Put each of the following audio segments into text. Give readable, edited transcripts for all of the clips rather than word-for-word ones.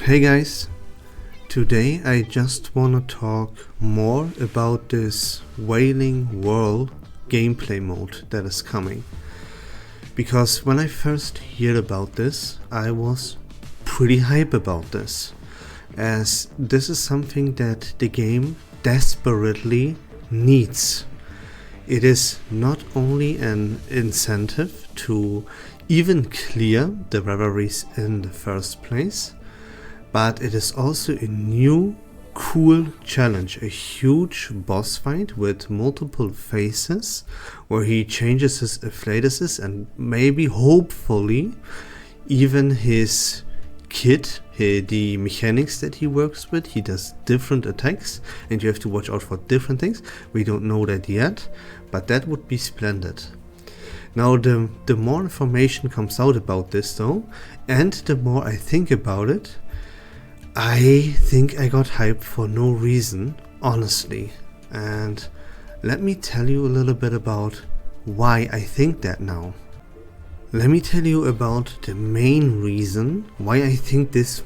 Hey guys, today I just wanna talk more about this Wailing Whirl gameplay mode that is coming. Because when I first heard about this, I was pretty hype about this, as this is something that the game desperately needs. It is not only an incentive to even clear the Reveries in the first place, but it is also a new cool challenge, a huge boss fight with multiple phases where he changes his afflatuses and maybe hopefully even his kit, the mechanics that he works with. He does different attacks and you have to watch out for different things. We don't know that yet, but that would be splendid. Now the more information comes out about this though, and the more I think about it, I think I got hyped for no reason, honestly. And let me tell you a little bit about why I think that now. Let me tell you about the main reason why I think this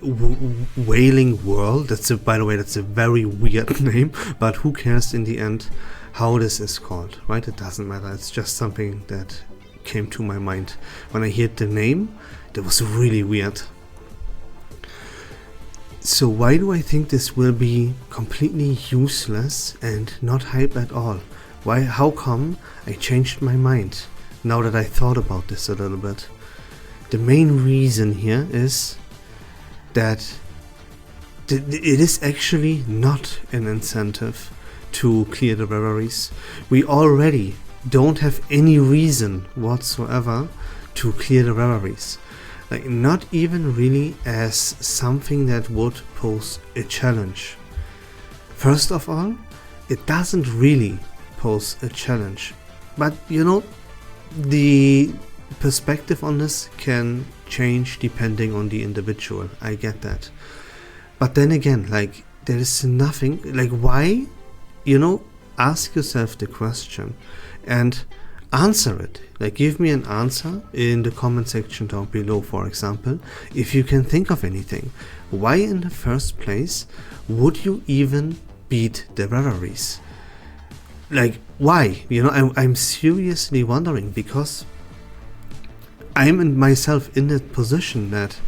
Wailing Whirl, by the way, that's a very weird name, but who cares in the end how this is called, right? It doesn't matter, it's just something that came to my mind. When I heard the name, that was really weird. So why do I think this will be completely useless and not hype at all? How come I changed my mind now that I thought about this a little bit? The main reason here is that it is actually not an incentive to clear the Reveries. We already don't have any reason whatsoever to clear the Reveries. Like, not even really as something that would pose a challenge. First of all, it doesn't really pose a challenge. But you know, the perspective on this can change depending on the individual. I get that. But then again, like, there is nothing, like, why? You know, ask yourself the question and answer it. Like, give me an answer in the comment section down below, for example, if you can think of anything. Why in the first place would you even beat the Reveries? Like, why? You know, I'm seriously wondering, because I'm myself in that position that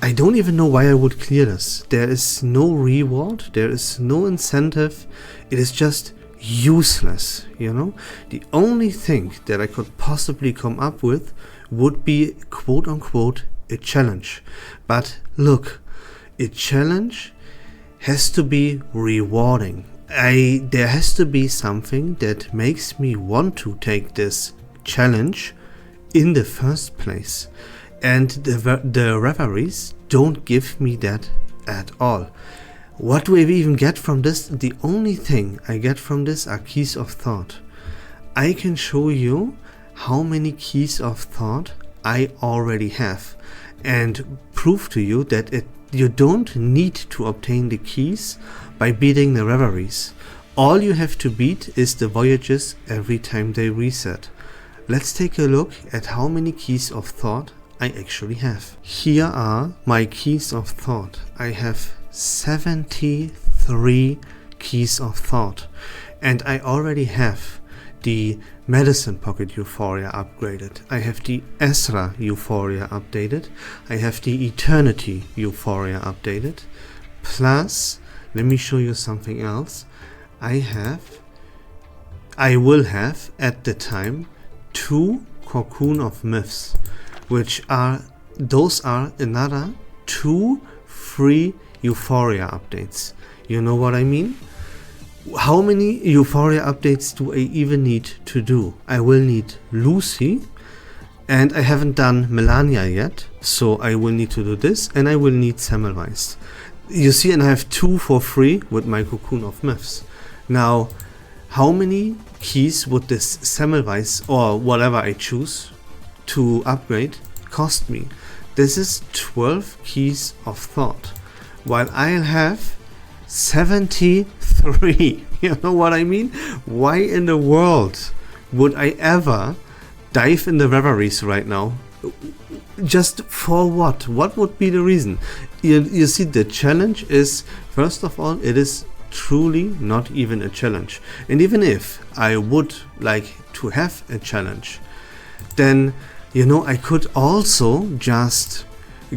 I don't even know why I would clear this. There is no reward, there is no incentive, it is just useless, you know? The only thing that I could possibly come up with would be quote unquote a challenge. But look, a challenge has to be rewarding. There has to be something that makes me want to take this challenge in the first place. And the Reveries don't give me that at all. What do I even get from this? The only thing I get from this are keys of thought. I can show you how many keys of thought I already have and prove to you that you don't need to obtain the keys by beating the Reveries. All you have to beat is the voyages every time they reset. Let's take a look at how many keys of thought I actually have. Here are my keys of thought. I have 73 keys of thought, and I already have the Medicine Pocket Euphoria upgraded. I have the Ezra Euphoria updated. I have the Eternity Euphoria updated. Plus, let me show you something else. I will have at the time 2 Cocoon of Myths, those are another 2 free Euphoria updates. You know what I mean? How many Euphoria updates do I even need to do? I will need Lucy, and I haven't done Melania yet, so I will need to do this, and I will need Semmelweis. You see, and I have 2 for free with my Cocoon of Myths. Now, how many keys would this Semmelweis, or whatever I choose to upgrade, cost me? This is 12 keys of thought, while I'll have 73. You know what I mean? Why in the world would I ever dive in the Reveries right now? just for what? What would be the reason? You see, the challenge is, first of all, it is truly not even a challenge. And even if I would like to have a challenge, then, I could also just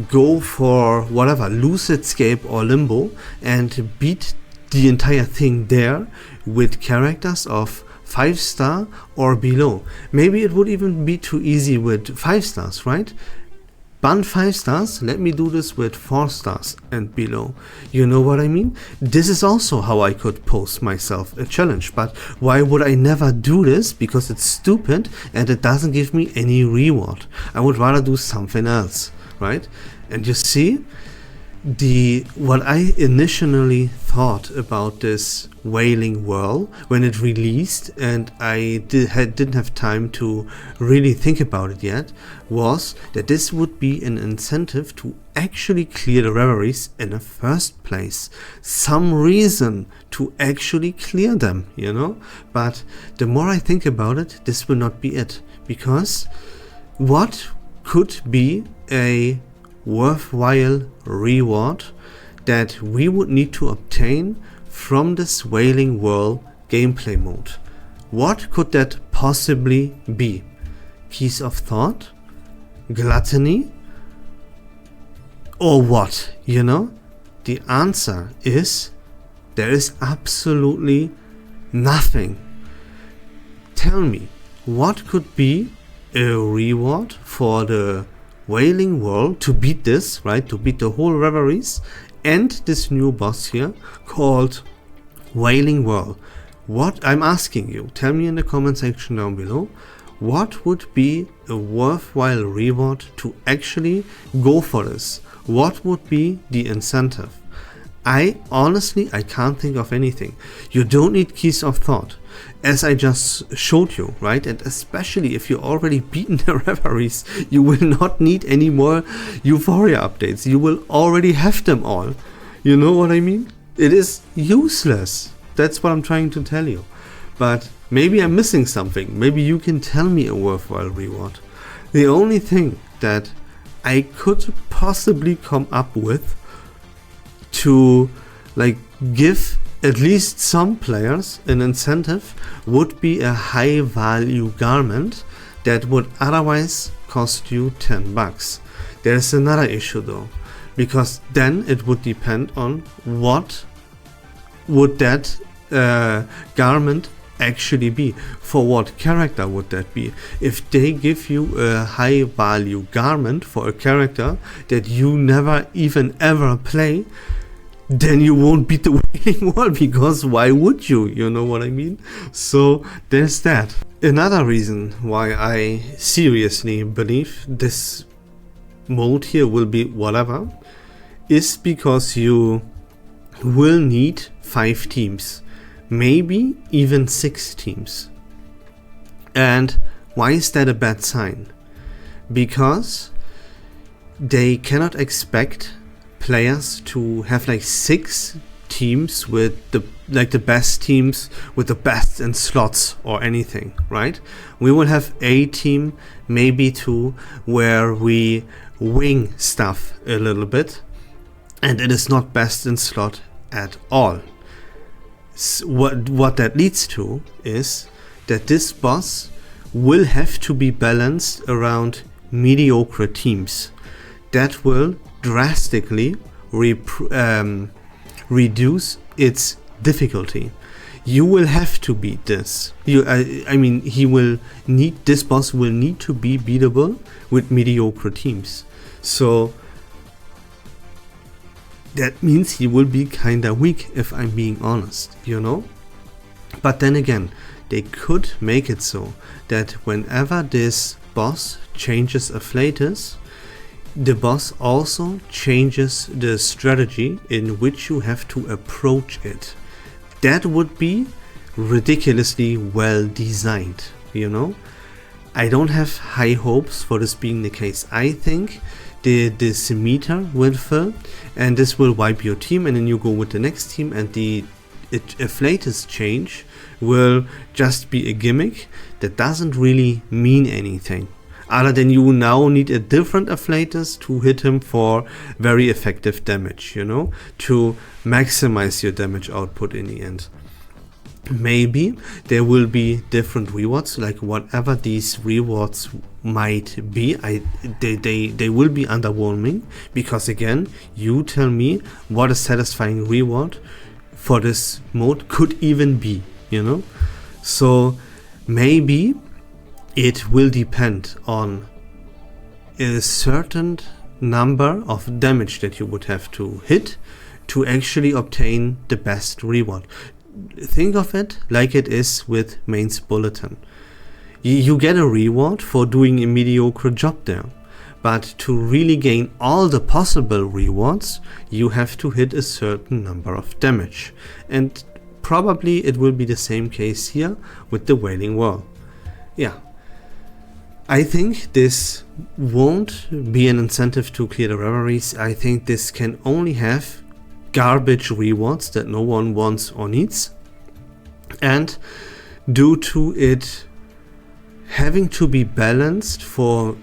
go for whatever, Lucid Escape or Limbo, and beat the entire thing there with characters of 5-star or below. Maybe it would even be too easy with 5 stars, right? Ban 5 stars, let me do this with 4 stars and below. You know what I mean? This is also how I could pose myself a challenge, but why would I never do this? Because it's stupid and it doesn't give me any reward. I would rather do something else, right? And you see, what I initially thought about this Wailing Whirl when it released, and I didn't have time to really think about it yet, was that this would be an incentive to actually clear the Reveries in the first place. Some reason to actually clear them, But the more I think about it, this will not be it. Because what could be a worthwhile reward that we would need to obtain from this Wailing Whirl gameplay mode? What could that possibly be? Keys of Thought? Gluttony? Or what? The answer is, there is absolutely nothing. Tell me, what could be a reward for the Wailing Whirl to beat this, right? To beat the whole Reveries and this new boss here called Wailing Whirl. What I'm asking you, tell me in the comment section down below, what would be a worthwhile reward to actually go for this? What would be the incentive? I can't think of anything. You don't need Keys of Thought, as I just showed you, right? And especially if you're already beaten the Reveries, you will not need any more Euphoria updates. You will already have them all. You know what I mean? It is useless. That's what I'm trying to tell you. But maybe I'm missing something. Maybe you can tell me a worthwhile reward. The only thing that I could possibly come up with to give at least some players an incentive would be a high value garment that would otherwise cost you $10. There's another issue though, because then it would depend on what would that garment actually be. For what character would that be? If they give you a high value garment for a character that you never even ever play, then you won't beat the Wailing Whirl, because why would you? You know what I mean? So there's that. Another reason why I seriously believe this mode here will be whatever is because you will need 5 teams, maybe even 6 teams. And why is that a bad sign? Because they cannot expect players to have 6 teams with the best teams with the best in slots or anything, right? We will have a team, maybe 2, where we wing stuff a little bit, and it is not best in slot at all. So what that leads to is that this boss will have to be balanced around mediocre teams. That will drastically reduce its difficulty. You will have to beat this. This boss will need to be beatable with mediocre teams. So that means he will be kinda weak, if I'm being honest, But then again, they could make it so that whenever this boss changes a flatus, the boss also changes the strategy in which you have to approach it. That would be ridiculously well designed, I don't have high hopes for this being the case. I think the meter will fill, and this will wipe your team, and then you go with the next team, and the flatus change will just be a gimmick that doesn't really mean anything. other than you now need a different afflatus to hit him for very effective damage, you know, to maximize your damage output in the end. Maybe there will be different rewards, like whatever these rewards might be, they will be underwhelming, because again, you tell me what a satisfying reward for this mode could even be, you know. So maybe it will depend on a certain number of damage that you would have to hit to actually obtain the best reward. Think of it like it is with Main's Bulletin. You get a reward for doing a mediocre job there, but to really gain all the possible rewards, you have to hit a certain number of damage. And probably it will be the same case here with the Wailing Whirl. Yeah. I think this won't be an incentive to clear the Reveries. I think this can only have garbage rewards that no one wants or needs. And due to it having to be balanced for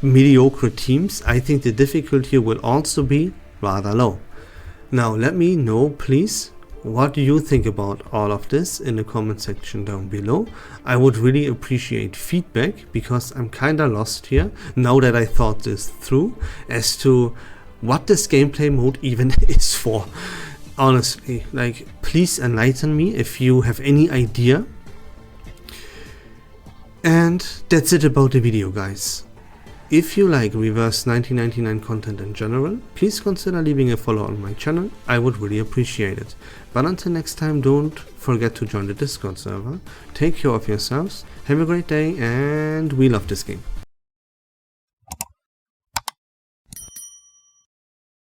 mediocre teams, I think the difficulty will also be rather low. Now let me know, please, what do you think about all of this in the comment section down below. I would really appreciate feedback, because I'm kinda lost here now that I thought this through as to what this gameplay mode even is for. Honestly, like, please enlighten me if you have any idea. And that's it about the video, guys. If you like Reverse1999 content in general, please consider leaving a follow on my channel. I would really appreciate it. But until next time, don't forget to join the Discord server. Take care of yourselves, have a great day, and we love this game.